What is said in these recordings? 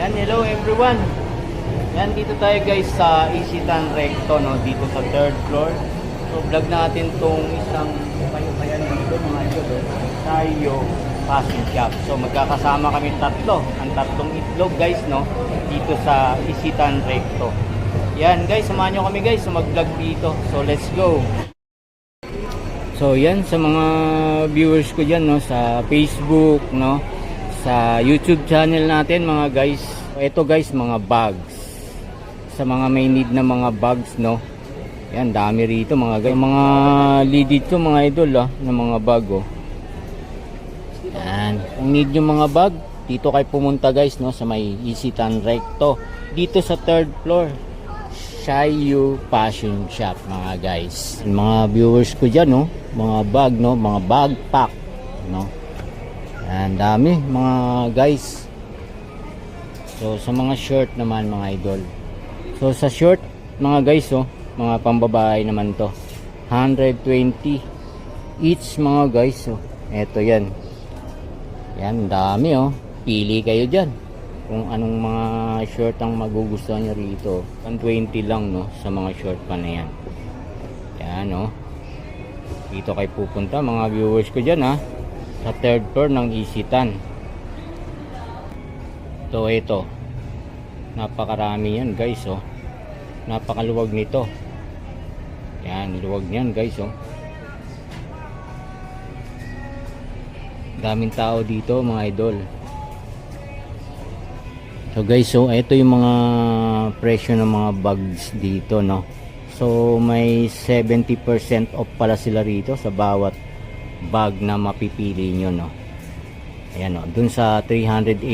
Yan, hello everyone. Yan, dito tayo guys sa Isitan Recto, no, dito sa 3rd floor. So vlog natin tong isang kayo-kayan dito mga idol, tayo Passion Shop. So magkakasama kami tatlo, ang tatlong itlog guys, no, dito sa Isitan Recto. Yan guys, samahan nyo kami guys sa mag-vlog dito. So let's go. So yan, sa mga viewers ko dyan, no, sa Facebook, no, sa YouTube channel natin mga guys. Ito guys, mga bags. Sa mga may need na mga bags, no. Yan, dami rito mga guys. Mga lead dito mga idol, na mga bag, oh. Yan, kung need yung mga bag, dito kayo pumunta guys, no, sa may Isitan Recto. Dito sa 3rd floor. Shayu Passion Shop mga guys. Mga viewers ko dyan, no, mga bag, no, mga backpack, no. Yan, dami mga guys. So sa mga short naman mga idol. So sa short mga guys, oh, mga pambabae naman to. 120 each mga guys, oh. Eto yan. Yan, dami, oh. Pili kayo dyan kung anong mga short ang magugustuhan nyo rito. 120 lang, no, sa mga short pa na yan. Yan, oh. Dito kayo pupunta mga viewers ko dyan, ha, sa 3rd floor ng Isitan. So ito, napakarami yan guys, oh. Napakaluwag nito. Yan, luwag niyan guys, oh. Daming tao dito mga idol. So guys, so ito yung mga presyo ng mga bags dito, no. So may 70% off pala sila rito sa bawat bag na mapipili nyo, no. Ayan, oh, dun sa 380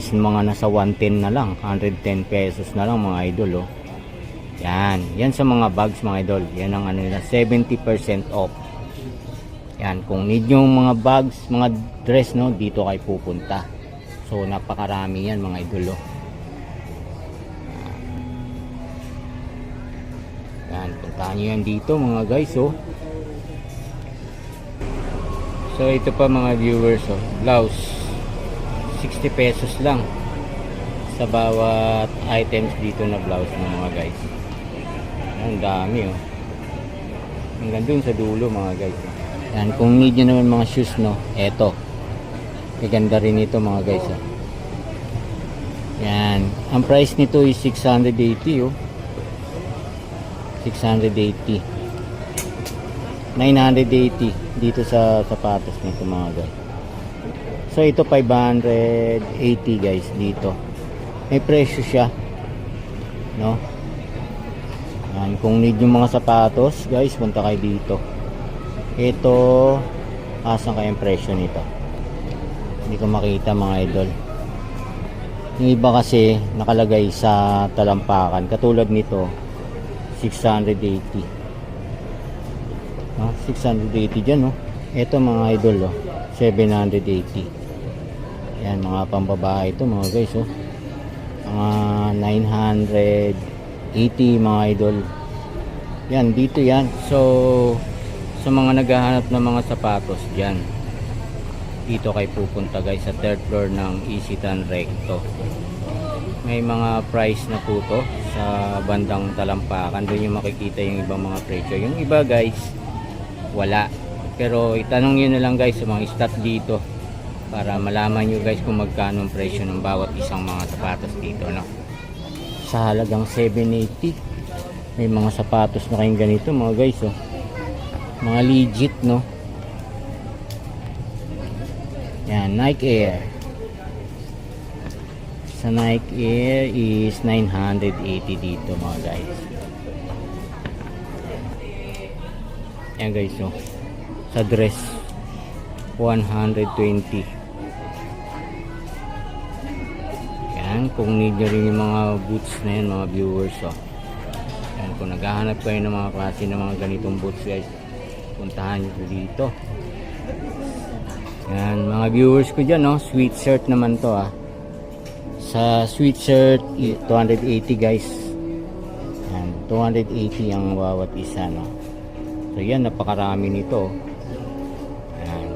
is mga nasa 110 na lang, 110 pesos na lang mga idol, oh. Yan sa mga bags mga idol. Yan ang ano nila, 70% off. Yan, kung need nyo mga bags, mga dress, no, dito kayo pupunta. So napakarami yan mga idol, oh. Yan, puntahan nyo yan dito mga guys, oh. So ito pa mga viewers, oh, blouse 60 pesos lang sa bawat items dito na blouse ng mga guys. Ang dami, oh. Hanggang dun sa dulo mga guys. Yan, kung need nyo naman mga shoes, no, eto. Maganda rin ito mga guys, oh. Yan, ang price nito is 680, oh. 680, 980 dito sa sapatos nito mga guys. So ito 580 guys dito. May presyo siya, no. Yan, kung need yung mga sapatos guys, punta kayo dito. Ito, asan kayong presyo nito? Hindi ko makita mga idol. Yung iba kasi nakalagay sa talampakan. Katulad nito 680. 680 dyan, no. Ito mga idol, oh, 780. Yan, mga pambabae ito mga guys, oh. Mga 980 mga idol. Yan, dito yan. So sa mga naghahanap ng mga sapatos dyan, dito kayo pupunta guys sa 3rd floor ng Isitan Recto. May mga price na po to sa bandang talampakan. Doon yung makikita yung ibang mga presyo. Yung iba guys wala, pero itanong nyo na lang guys sa mga stock dito para malaman nyo guys kung magkano ang presyo ng bawat isang mga sapatos dito, no. Sa halagang 780 may mga sapatos na kayong ganito mga guys, oh. Mga legit, no. Yan, Nike Air. Sa Nike Air is 980 dito mga guys. Yan guys, oh. Sa dress 120. Yan, kung need nyo rin yung mga boots na yan mga viewers, oh. Yan, kung naghahanap kayo ng mga klase ng mga ganitong boots guys, puntahan nyo dito. Yan, mga viewers ko dyan, no, sweatshirt naman to, ah. Sa sweatshirt 280 guys. Yan, 280 ang bawat isa, no. So yan, napakarami nito. Yan.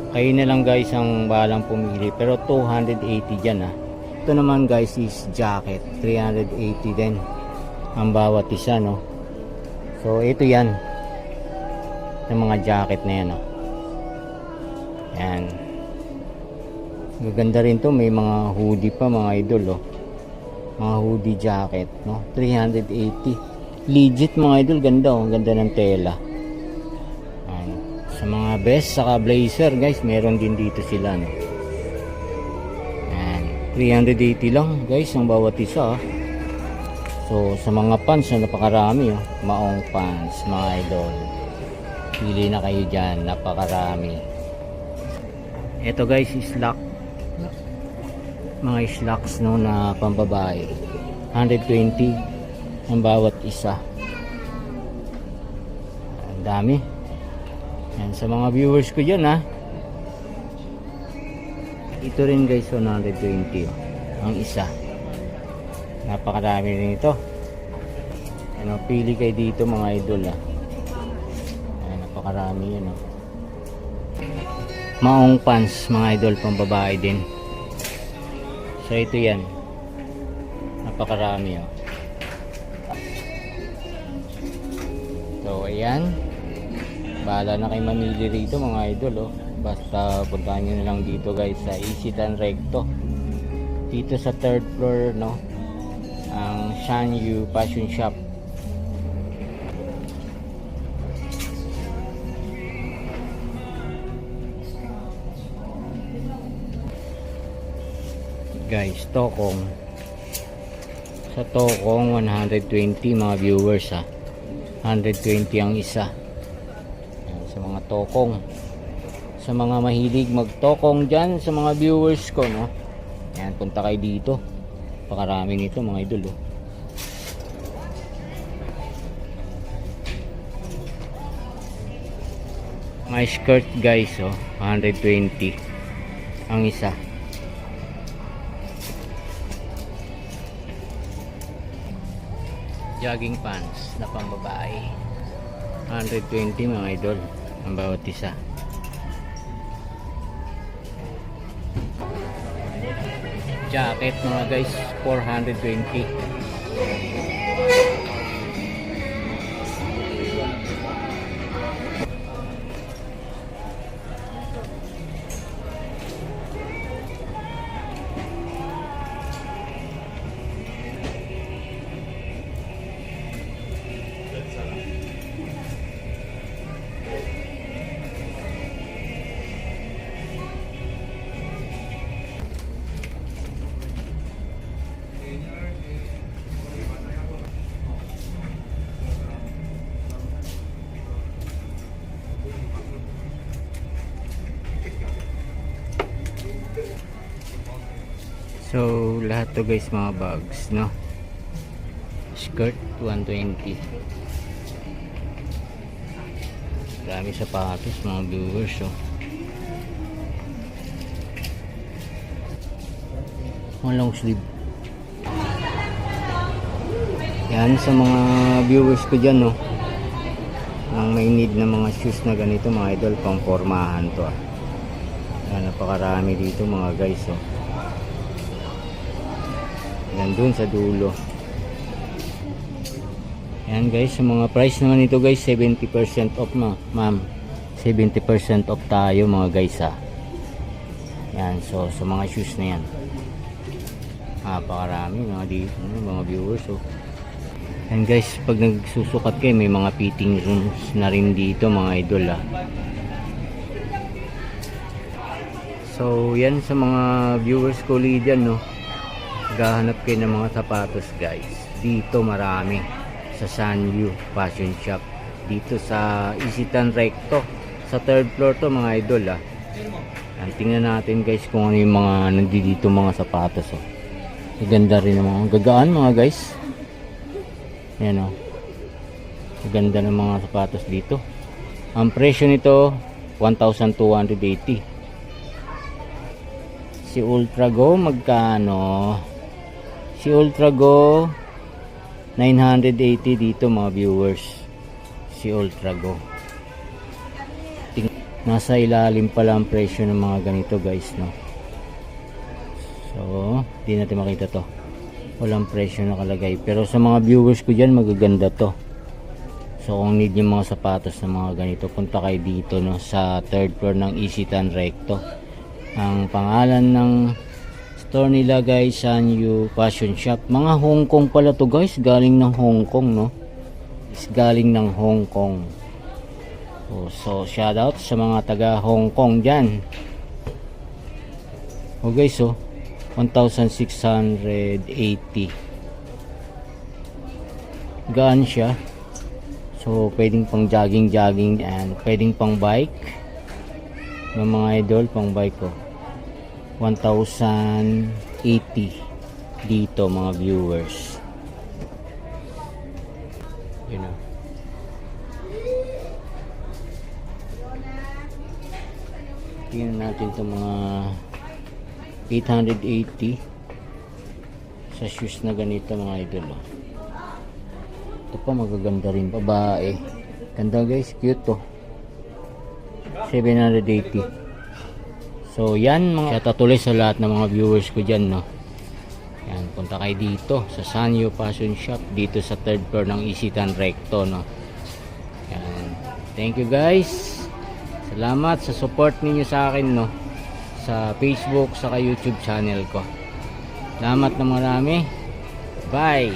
Kayo na lang guys ang bahalang pumili, pero 280 dyan, ha. Ito naman guys is jacket, 380 din ang bawat isa, no. So ito yan, yung mga jacket na yan, no. Yan, maganda rin to, may mga hoodie pa mga idol, oh. Mga hoodie jacket, no, 380 legit mga idol, ganda, oh. Ganda ng tela. Yan. Sa mga vest saka blazer guys, meron din dito sila, no. 380 lang guys ang bawat isa, ah. So sa mga pants na napakarami, oh. Maong pants mga idol, pili na kayo dyan, napakarami. Ito guys is lock, mga slacks, no, na pambabae, 120 ang bawat isa. Ang dami yan sa mga viewers ko dyan, ha. Ito rin guys, 120, oh, ang isa. Napakarami rin ito. Ano, pili kayo dito mga idol, ah. Ayan, napakarami yun, oh. Maong pants mga idol, pang babae din. So ito yan, napakarami, oh. So ayan, bahala na kayo mamili rito mga idol, oh. Basta puntahan nyo na lang dito guys sa Isitan Recto, dito sa 3rd floor, no, ang Shanyu Fashion Shop. Guys, Tokong, sa Tokong 120 mga viewers, ha. 120 ang isa. Ayan, sa mga Tokong, sa mga mahilig magtokong dyan, sa mga viewers ko, no, yan, punta kayo dito, pakarami nito mga idol, oh. Mga skirt guys, oh, 120 ang isa. Jogging pants na pambabae, 120 mga idol ang bawat isa. Jacket mga guys, 420. So lahat to guys mga bags, no. Skirt 120. Dami sapatos mga viewers, oh. Mga long sleeve. Yan sa mga viewers ko dyan, no, ang may need na mga shoes na ganito mga idol, pang formahan to, ah. Yan, napakarami dito mga guys, oh. Yan dun sa dulo. Yan guys, sa mga price naman ito guys, 70% off, ma'am. 70% off tayo mga guys, ha. Yan, so sa mga shoes na yan, napakarami mga dito, mga viewers, oh. Yan guys, pag nagsusukat kayo, may mga fitting rooms na rin dito mga idol, ha. So yan sa mga viewers ko dyan, no, gahanap kayo ng mga sapatos guys, dito marami sa Shanyu Fashion Shop, dito sa Isitan Recto, sa 3rd floor to mga idol, ha. Yan, tingnan natin guys kung ano yung mga nandito mga sapatos, oh. Maganda rin naman, gagaan mga guys. Yan, oh, maganda ng mga sapatos dito. Ang presyo nito 1,280. Si Ultrago magkano? Si Ultrago 980 dito mga viewers. Si Ultrago, nasa ilalim pala ang presyo ng mga ganito guys, no. So di natin makita to, walang presyo nakalagay, pero sa mga viewers ko dyan magaganda to. So kung need yung mga sapatos na mga ganito, punta kayo dito, no, sa third floor ng Isitan Recto. Ang pangalan ng store nila guys, Sanyu Fashion Shop. Mga Hong Kong pala to guys, galing ng Hong Kong, no, is galing ng Hong Kong. So shout out sa mga taga Hong Kong dyan. Guys, 1,680. Gaan siya. So pwedeng pang jogging and pwedeng pang bike ng mga idol, pang bike ko. 1,080 dito mga viewers. You know. Tingnan natin itong mga 880 sa shoes na ganito mga idol. Ito pa magaganda rin, babae. Ganda guys, cute to. 780. So yan mga tatuloy sa lahat ng mga viewers ko dyan, no. Yan, punta kayo dito sa Sanyu Fashion Shop, dito sa third floor ng Isitan Recto, no. Yan. Thank you guys. Salamat sa support ninyo sa akin, no, sa Facebook, sa YouTube channel ko. Salamat na marami. Bye.